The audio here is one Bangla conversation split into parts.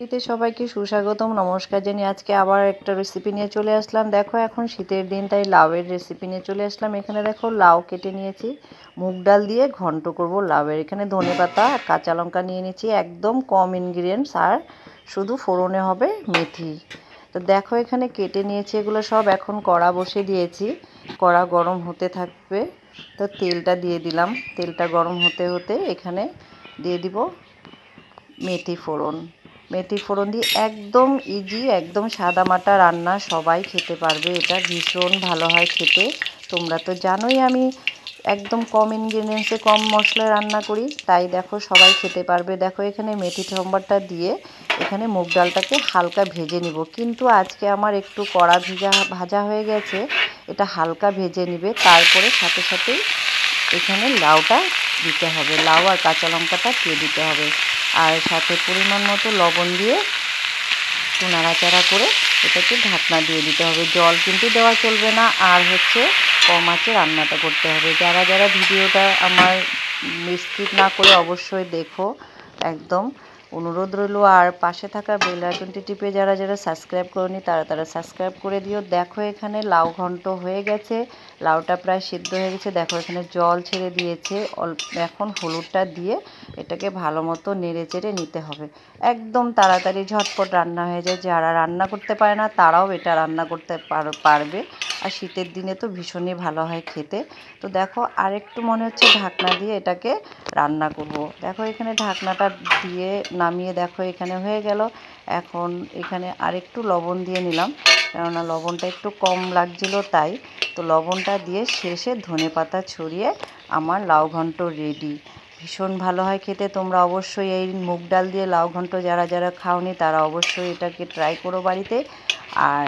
শীতে সবাইকে সুস্বাগতম, নমস্কার জানিয়ে আজকে আবার একটা রেসিপি নিয়ে চলে আসলাম। দেখো এখন শীতের দিন, তাই লাউয়ের রেসিপি নিয়ে চলে আসলাম। এখানে দেখো লাউ কেটে নিয়েছি, মুগ ডাল দিয়ে ঘন্ট করব লাউয়ের। এখানে ধনেপাতা আর কাঁচা লঙ্কা নিয়ে নিয়েছি, একদম কম ইনগ্রিডিয়েন্টস, আর শুধু ফোড়নে হবে মেথি। তো দেখো এখানে কেটে নিয়েছি এগুলো সব। এখন কড়া বসে দিয়েছি, কড়া গরম হতে থাকবে। তো তেলটা দিয়ে দিলাম, তেলটা গরম হতে হতে এখানে দিয়ে দিব মেথি ফোড়ন। মেথি ফোড়ন দিয়ে একদম ইজি, একদম সাদামাটা রান্না, সবাই খেতে পারবে। এটা ভীষণ ভালো হয় খেতে। তোমরা তো জানোই আমি একদম কম ইনগ্রিডিয়েন্টসে কম মশলায় রান্না করি, তাই দেখো সবাই খেতে পারবে। দেখো এখানে মেথি সম্বারটা দিয়ে এখানে মুগ ডালটাকে হালকা ভেজে নিব, কিন্তু আজকে আমার একটু কড়া ভাজা হয়ে গেছে, এটা হালকা ভেজে নিবে। তারপরে সাথে সাথেই এখানে লাউটা দিতে হবে, লাউ আর কাঁচা লঙ্কাটা দিয়ে দিতে হবে, আর সাথে পরিমাণ মতো লবণ দিয়ে একটু নাড়াচাড়া করে এটাকে ঢাকনা দিয়ে দিতে হবে। জল কিন্তু দেওয়া চলবে না, আর কম আঁচে রান্নাটা করতে হবে। যারা যারা ভিডিওটা আমার স্কিপ না করে অবশ্যই দেখো, একদম অনুরোধ রইল। আর পাশে থাকা বেল আইকনটি টিপে যারা যারা সাবস্ক্রাইব করনি তারা তারা সাবস্ক্রাইব করে দিও। দেখো এখানে লাউ ঘন্ট হয়ে গেছে, লাউটা প্রায় সিদ্ধ হয়ে গেছে। দেখো এখানে জল ছেড়ে দিয়েছে অল্প। এখন হলুদটা দিয়ে এটাকে ভালো মতো নেড়ে চেড়ে নিতে হবে। একদম তাড়াতাড়ি ঝটপট রান্না হয়ে যায়, যারা রান্না করতে পারে না তারাও এটা রান্না করতে পারবে। আর শীতের দিনে তো ভীষণই ভালো হয় খেতে। তো দেখো আরেকটু মনে হচ্ছে ঢাকনা দিয়ে এটাকে রান্না করব। দেখো এখানে ঢাকনাটা দিয়ে নামিয়ে দেখো এখানে হয়ে গেল। এখন এখানে আরেকটু লবণ দিয়ে নিলাম, কেননা লবণটা একটু কম লাগছিল তাই। তো লবণটা দিয়ে শেষে ধনেপাতা ছড়িয়ে আমার লাউ ঘন্ট রেডি। ভীষণ ভালো হয় খেতে। তোমরা অবশ্যই এই মুগ ডাল দিয়ে লাউ ঘন্ট যারা যারা খাওনি তারা অবশ্যই এটাকে ট্রাই করো বাড়িতে। আর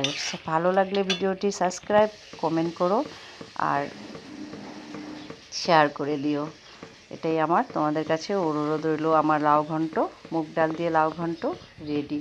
ভালো লাগলে ভিডিওটি সাবস্ক্রাইব, কমেন্ট করো আর শেয়ার করে দিও। এটাই আমার তোমাদের কাছে অনুরোধ রইল। আমার লাউ ঘন্ট, মুগ ডাল দিয়ে লাউ ঘন্ট রেডি।